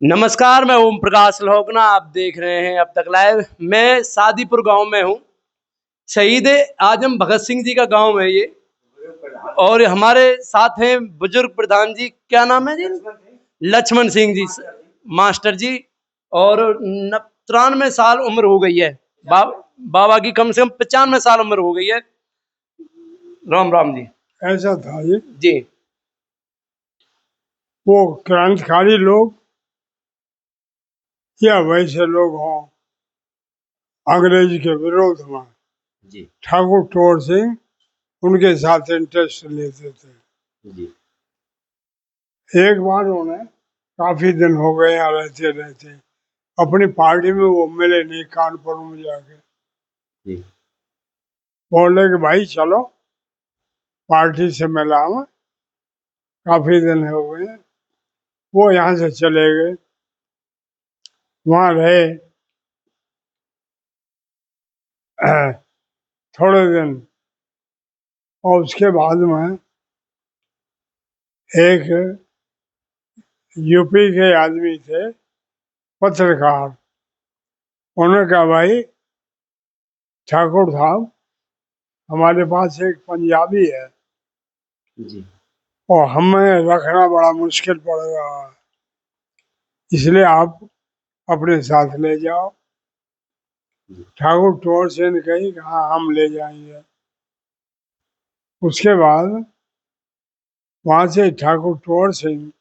नमस्कार, मैं ओम प्रकाश लोकना। आप देख रहे हैं अब तक लाइव। मैं सादीपुर गांव में हूं। शहीद आजम भगत सिंह जी का गांव है ये। और हमारे साथ हैं बुजुर्ग प्रधान जी। क्या नाम है जी? लक्ष्मण सिंह जी मास्टर जी। और 93 साल उम्र हो गई है। बाबा की कम से कम 95 साल उम्र हो गई है। राम राम जी। ऐसा था ये। जी वो क्रांतिकारी लोग या वैसे लोग हों अंग्रेज के विरोध में, जी ठाकुर टोर सिंह उनके साथ इंटरेस्ट लेते थे। जी एक बार उन्हें काफी दिन हो गए यहाँ रहते रहते अपनी पार्टी में वो मिले नहीं कानपुर में जाके। जी बोले कि भाई चलो पार्टी से मिला हूँ, काफी दिन हो गए। वो यहाँ से चले गए, वहाँ रहे थोड़े दिन। और उसके बाद में एक यूपी के आदमी थे, पत्रकार। उन्होंने कहा भाई ठाकुर साहब, हमारे पास एक पंजाबी है जी और हमें रखना बड़ा मुश्किल पड़ रहा है, इसलिए आप अपने साथ ले जाओ। ठाकुर टोर सिंह ने कही कि हाँ हम ले जाएंगे। उसके बाद वहां से ठाकुर टोर सिंह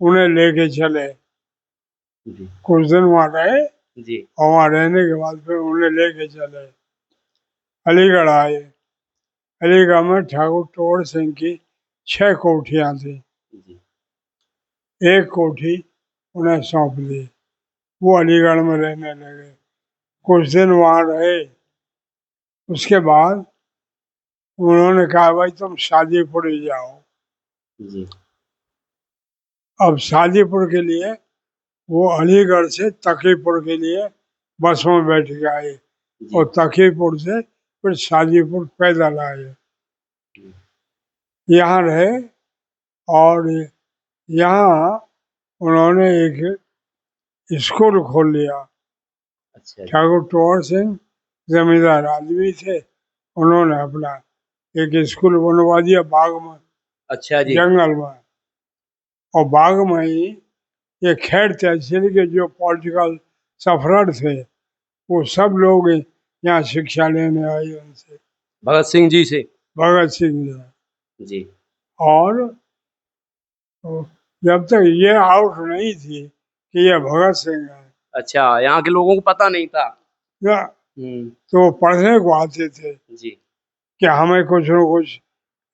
उन्हें लेके चले। जी कुछ दिन वहां रहे जी और वहां रहने के बाद फिर उन्हें लेके चले अलीगढ़ आए। अलीगढ़ में ठाकुर टोर सिंह की 6 कोठियां थी। जी एक कोठी उन्हें सौंप दी, वो अलीगढ़ में रहने लगे। कुछ दिन वहां रहे। उसके बाद उन्होंने कहा भाई तुम शादीपुर ही जाओ। जी अब शादीपुर के लिए वो अलीगढ़ से तकीपुर के लिए बस में बैठ के आए और तकीपुर से फिर शादीपुर पैदल आए। यहाँ रहे और यहाँ उन्होंने एक स्कूल खोल लिया। अच्छा जी। ठाकुर टोर सिंह जमींदार आदमी थे, उन्होंने अपना एक स्कूल बनवा दिया बाग में, अच्छा जी। जंगल में। और बाग में ही ये खैर तहसील के जो पॉलिटिकल सफरर थे वो सब लोग यहाँ शिक्षा लेने आए उनसे, भगत सिंह जी से। भगत सिंह जी। जी और जब तक ये आउट नहीं थी कि ये भगत सिंह है, अच्छा, यहाँ के लोगों को पता नहीं था। या तो वो पढ़ने को आते थे जी कि हमें कुछ न कुछ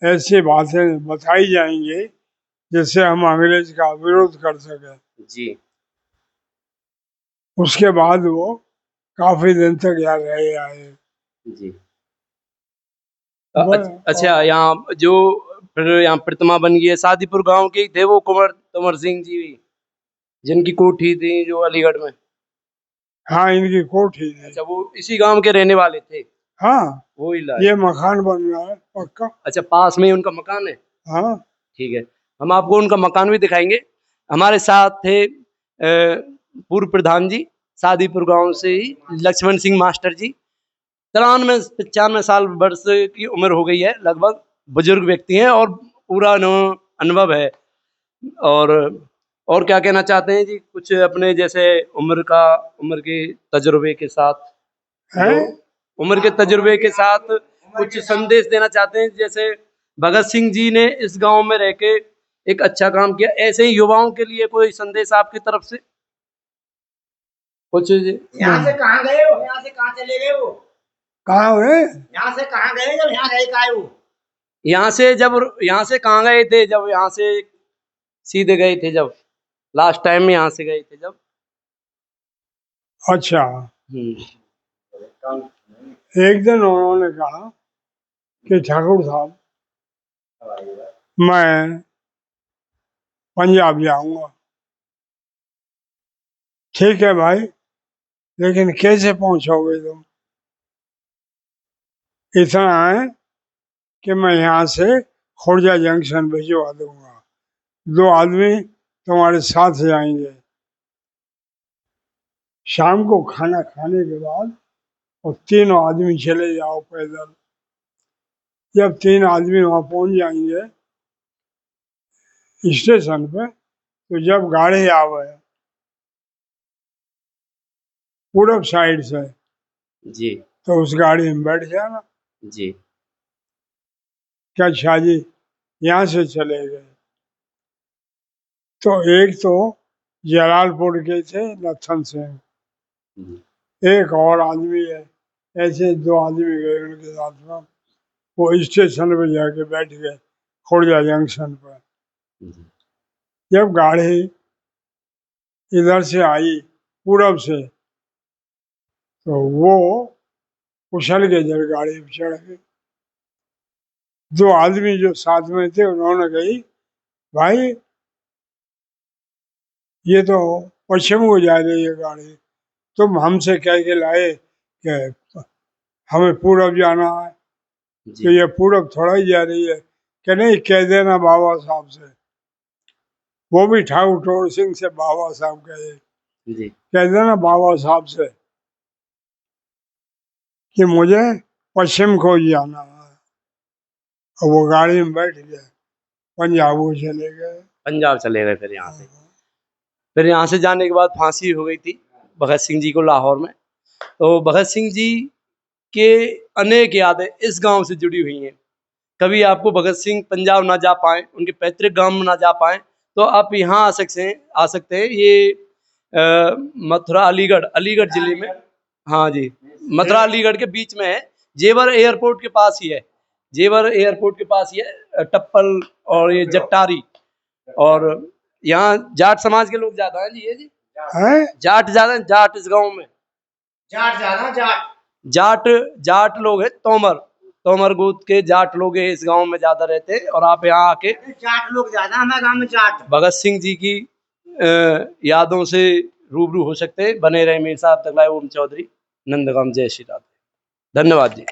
ऐसी बातें बताई जाएंगी जिससे हम अंग्रेज का विरोध कर सकें। जी उसके बाद वो काफी दिन तक यहाँ रहे आए। जी ब- अच्छा, यहाँ जो फिर यहाँ प्रतिमा बन गई है, सादीपुर गांव के ही थे वो कुंवर कुंवर सिंह जी, जिनकी कोठी थी जो अलीगढ़ में। हाँ इनकी कोठी थी। अच्छा, वो इसी गांव के रहने वाले थे। हाँ वो ही लाए। ये मकान बन रहा है पक्का। अच्छा, पास में ही उनका मकान है। हाँ ठीक है, हम आपको उनका मकान भी दिखाएंगे। हमारे साथ थे पूर्व प्रधान जी, सादीपुर गांव से ही लक्ष्मण सिंह मास्टर जी। 93-95 साल वर्ष की उम्र हो गई है लगभग। बुजुर्ग व्यक्ति हैं और पूरा अनुभव है। और और क्या कहना चाहते हैं जी? कुछ अपने जैसे उम्र के तजुर्बे के साथ, है। जो उम्र के तजुर्बे के साथ कुछ संदेश देना चाहते हैं। जैसे भगत सिंह जी ने इस गांव में रह के एक अच्छा काम किया, ऐसे ही युवाओं के लिए कोई संदेश आपकी तरफ से कुछ? यहाँ से कहाँ गए हो? यहाँ से कहाँ चले गए हो? कहाँ हुए? यहाँ से कहाँ गए जब यहाँ रहे काहे हो? यहाँ से कहाँ गए थे जब यहाँ से सीधे गए थे, जब लास्ट टाइम में यहाँ से गए थे जब? अच्छा, हम्म, एक दिन उन्होंने कहा कि ठाकुर साहब मैं पंजाब जाऊंगा। ठीक है भाई, लेकिन कैसे पहुंचोगे तुम? इतना है कि मैं यहाँ से खुर्जा जंक्शन भिजवा दूंगा, 2 आदमी तुम्हारे साथ जाएंगे। शाम को खाना खाने के बाद और तीनों आदमी चले जाओ पैदल। जब 3 आदमी वहां पहुंच जाएंगे स्टेशन पे, तो जब गाड़ी आवे पूरब साइड से, जी तो उस गाड़ी में बैठ जाना। जी क्या शाह जी यहाँ से चले गए? तो एक तो जलालपुर के थे लखन सिंह, जी एक और आदमी है, ऐसे 2 आदमी गए उनके साथ में। वो स्टेशन पे जाके बैठ गए खोड़िया जंक्शन पर। जी जब गाड़ी इधर से आई पूरब से, तो वो उछल के जब गाड़ी पे चढ़ गए। 2 आदमी जो साथ में थे उन्होंने कही, भाई ये तो पश्चिम को जा रही है गाड़ी, तुम हमसे कह के लाए कि हमें पूरब जाना है, तो जी ये पूरब थोड़ा ही जा रही है। कि नहीं, कह देना बाबा साहब से। वो भी ठाकुर टोड़ सिंह से बाबा साहब कहे, जी कह देना बाबा साहब से कि मुझे पश्चिम को ही जाना है। और वो गाड़ी में बैठ गए, पंजाब को चले गए। पंजाब चले गए फिर यहाँ से। फिर यहाँ से जाने के बाद फांसी हो गई थी भगत सिंह जी को लाहौर में। तो भगत सिंह जी के अनेक यादें इस गांव से जुड़ी हुई हैं। कभी आपको भगत सिंह पंजाब ना जा पाए, उनके पैतृक गांव में ना जा पाए, तो आप यहाँ आ सकते हैं। ये मथुरा अलीगढ़ अलीगढ़ जिले में, हाँ जी, मथुरा अलीगढ़ के बीच में है। जेवर एयरपोर्ट के पास ही है, जेवर एयरपोर्ट के पास ही है। टप्पल और ये जट्टारी, और यहाँ जाट समाज के लोग ज्यादा हैं जी। ये जी हैं? जाट ज्यादा हैं, जाट इस गांव में। जाट ज्यादा जाट। जाट जाट लोग हैं, तोमर तोमर गोत के जाट लोग हैं, इस गांव में ज्यादा रहते हैं। और आप यहाँ आके जाट लोग ज्यादा हमारे गांव में जाट। भगत सिंह जी की यादों से रूबरू हो सकते हैं। बने रहे मेरे साथ। तक ओम चौधरी, नंदगाम। जय श्री राधे। धन्यवाद जी।